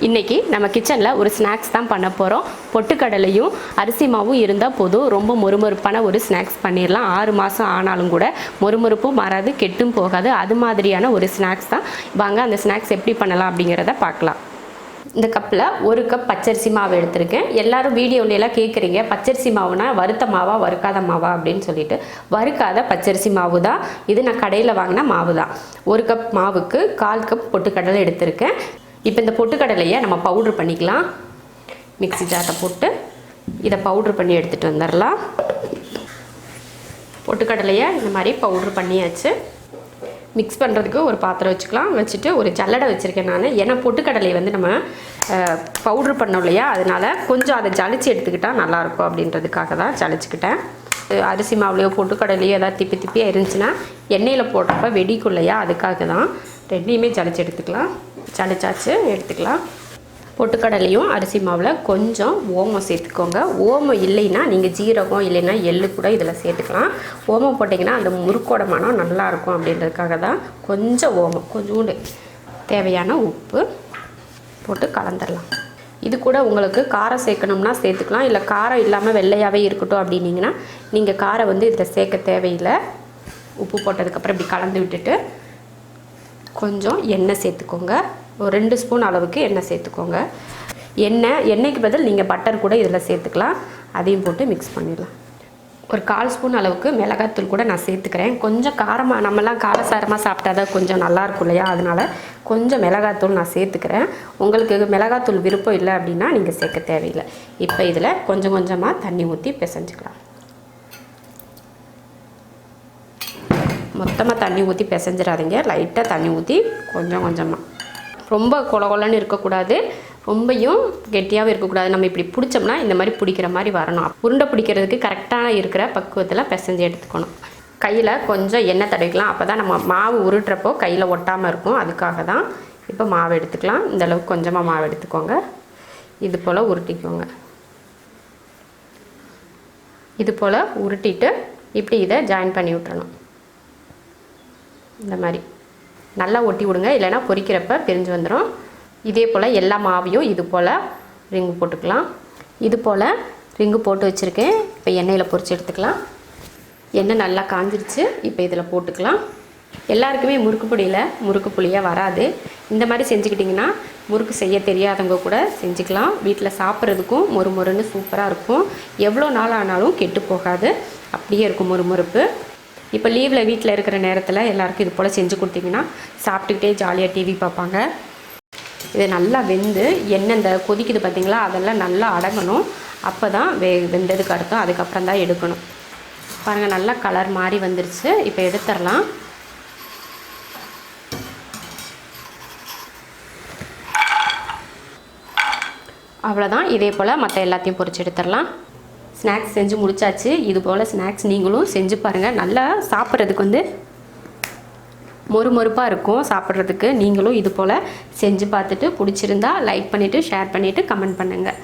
இன்றைக்கி நம்ம கிச்சனில் ஒரு ஸ்நாக்ஸ் தான் பண்ண போகிறோம். பொட்டுக்கடலையும் அரிசி மாவும் இருந்தால் போதும், ரொம்ப மொறுமொறுப்பான ஒரு ஸ்நாக்ஸ் பண்ணிடலாம். 6 மாதம் ஆனாலும் கூட மொறுமொறுப்பும் மாறாது, கெட்டும் போகாது. அது மாதிரியான ஒரு ஸ்நாக்ஸ் தான். வாங்க அந்த ஸ்நாக்ஸ் எப்படி பண்ணலாம் அப்படிங்கிறத பார்க்கலாம். இந்த கப்பில் 1 கப் பச்சரிசி மாவு எடுத்திருக்கேன். எல்லோரும் வீடியோலாம் கேட்குறீங்க, பச்சரிசி மாவுனா வறுத்த மாவா வறுக்காத மாவா அப்படின்னு சொல்லிட்டு. வறுக்காத பச்சரிசி மாவு தான் இது. நான் கடையில் வாங்கின மாவு தான். 1 கப் மாவுக்கு 1/4 கப் பொட்டுக்கடலை எடுத்திருக்கேன். இப்போ இந்த பொட்டுக்கடலையை நம்ம பவுட்ரு பண்ணிக்கலாம். மிக்ஸி ஜாரில் போட்டு இதை பவுட்ரு பண்ணி எடுத்துகிட்டு வந்துடலாம். பொட்டுக்கடலையை இந்த மாதிரி பவுட்ரு பண்ணியாச்சு. மிக்ஸ் பண்ணுறதுக்கு ஒரு பாத்திரம் வச்சுக்கலாம். வச்சுட்டு ஒரு ஜல்லடை வச்சுருக்கேன் நான். ஏன்னா பொட்டுக்கடலை வந்து நம்ம பவுட்ரு பண்ணோம் இல்லையா, அதனால் கொஞ்சம் அதை ஜலிச்சு எடுத்துக்கிட்டால் நல்லாயிருக்கும் அப்படின்றதுக்காக தான் ஜலிச்சுக்கிட்டேன். அரிசி மாவுலையோ பொட்டுக்கடலையோ ஏதாவது திப்பி திப்பியாக இருந்துச்சுன்னா எண்ணெயில் போடுறப்ப வெடிக்கும் இல்லையா, அதுக்காக தான். ரெண்டையுமே ஜலிச்சு எடுத்துக்கலாம். ஜலிச்சாச்சு, எடுத்துக்கலாம். பொட்டுக்கடலையும் அரிசி மாவில் கொஞ்சம் ஓமம் சேர்த்துக்கோங்க. ஓமம் இல்லைன்னா நீங்கள் ஜீரகம் இல்லைன்னா எள்ளு கூட இதில் சேர்த்துக்கலாம். ஓமம் போட்டிங்கன்னா அந்த முறுக்கோட மனம் நல்லாயிருக்கும் அப்படின்றதுக்காக தான் கொஞ்சம் ஓமம், கொஞ்சோண்டு தேவையான உப்பு போட்டு கலந்துடலாம். இது கூட உங்களுக்கு காரம் சேர்க்கணும்னா சேர்த்துக்கலாம். இல்லை காரம் இல்லாமல் வெள்ளையாகவே இருக்கட்டும் அப்படின்னிங்கன்னா நீங்கள் காரம் வந்து இதில் சேர்க்க தேவையில்லை. உப்பு போட்டதுக்கப்புறம் இப்படி கலந்து விட்டுட்டு கொஞ்சம் எண்ணெய் சேர்த்துக்கோங்க. ஒரு 2 ஸ்பூன் அளவுக்கு எண்ணெய் சேர்த்துக்கோங்க. எண்ணெய்க்கு பதில் நீங்கள் பட்டர் கூட இதில் சேர்த்துக்கலாம். அதையும் போட்டு மிக்ஸ் பண்ணிடலாம். ஒரு 1/4 ஸ்பூன் அளவுக்கு மிளகாத்தூள் கூட நான் சேர்த்துக்கிறேன். கொஞ்சம் காரமாக, நம்மலாம் காரசாரமாக சாப்பிட்டா தான் கொஞ்சம் நல்லாயிருக்கும் இல்லையா, அதனால் கொஞ்சம் மிளகாத்தூள் நான் சேர்த்துக்கிறேன். உங்களுக்கு மிளகாத்தூள் விருப்பம் இல்லை அப்படின்னா நீங்கள் சேர்க்க தேவையில்லை. இப்போ இதில் கொஞ்சம் கொஞ்சமாக தண்ணி ஊற்றி பிசைஞ்சிக்கலாம். மொத்தமாக தண்ணி ஊற்றி பிசைஞ்சிடாதீங்க. லைட்டாக தண்ணி ஊற்றி கொஞ்சம் கொஞ்சமாக. ரொம்ப கொலன்னு இருக்கக்கூடாது, ரொம்பையும் கெட்டியாகவும் இருக்கக்கூடாது. நம்ம இப்படி பிடிச்சோம்னா இந்த மாதிரி பிடிக்கிற மாதிரி வரணும். உருண்டை பிடிக்கிறதுக்கு கரெக்டான இருக்கிற பக்குவத்தில் பிசைஞ்சு எடுத்துக்கணும். கையில் கொஞ்சம் எண்ணெய் தடவிக்கலாம். அப்போ தான் நம்ம மாவு உருட்டுறப்போ கையில் ஒட்டாமல் இருக்கும். அதுக்காக தான். இப்போ மாவு எடுத்துக்கலாம். இந்தளவுக்கு கொஞ்சமாக மாவு எடுத்துக்கோங்க. இது போல் உருட்டிக்கோங்க. இது போல் உருட்டிட்டு இப்படி இதை ஜாயின் பண்ணி விட்டுறணும். இந்த மாதிரி நல்லா ஒட்டி விடுங்க, இல்லைனா பொரிக்கிறப்ப பிரிஞ்சு வந்துடும். இதே போல் எல்லா மாவையும் இது போல் ரிங்கு போட்டுக்கலாம். இது போல் ரிங்கு போட்டு வச்சுருக்கேன். இப்போ எண்ணெயில் பொரித்து எடுத்துக்கலாம். எண்ணெய் நல்லா காஞ்சிருச்சு. இப்போ இதில் போட்டுக்கலாம். எல்லாருக்குமே முறுக்கு பொடியில் முறுக்கு புளியாக வராது. இந்த மாதிரி செஞ்சுக்கிட்டிங்கன்னா முறுக்கு செய்ய தெரியாதவங்க கூட செஞ்சுக்கலாம். வீட்டில் சாப்பிட்றதுக்கும் மொறுமொறுன்னு சூப்பராக இருக்கும். எவ்வளோ நாள் ஆனாலும் கெட்டு போகாது, அப்படியே இருக்கும் மொறுமொறுப்பு. இப்போ லீவில் வீட்டில் இருக்கிற நேரத்தில் எல்லாருக்கும் இது போல் செஞ்சு கொடுத்தீங்கன்னா சாப்பிட்டுக்கிட்டே ஜாலியாக டிவி பார்ப்பாங்க. இது நல்லா வெந்து எண்ணெய் இந்த கொதிக்குது பார்த்திங்களா, அதெல்லாம் நல்லா அடங்கணும். அப்போ தான் வெந்ததுக்கு அர்த்தம். அதுக்கப்புறம் தான் எடுக்கணும். பாருங்கள், நல்லா கலர் மாறி வந்துருச்சு. இப்போ எடுத்துடலாம். அவ்வளோதான். இதே போல் மற்ற எல்லாத்தையும் பொரிச்சு எடுத்துடலாம். ஸ்நாக்ஸ் செஞ்சு முடிச்சாச்சு. இது போல் ஸ்நாக்ஸ் நீங்களும் செஞ்சு பாருங்கள். நல்லா சாப்பிட்றதுக்கு வந்து மொறுமொறுப்பாக இருக்கும் சாப்பிட்றதுக்கு. நீங்களும் இது போல் செஞ்சு பார்த்துட்டு பிடிச்சிருந்தா லைக் பண்ணிவிட்டு ஷேர் பண்ணிவிட்டு கமெண்ட் பண்ணுங்கள்.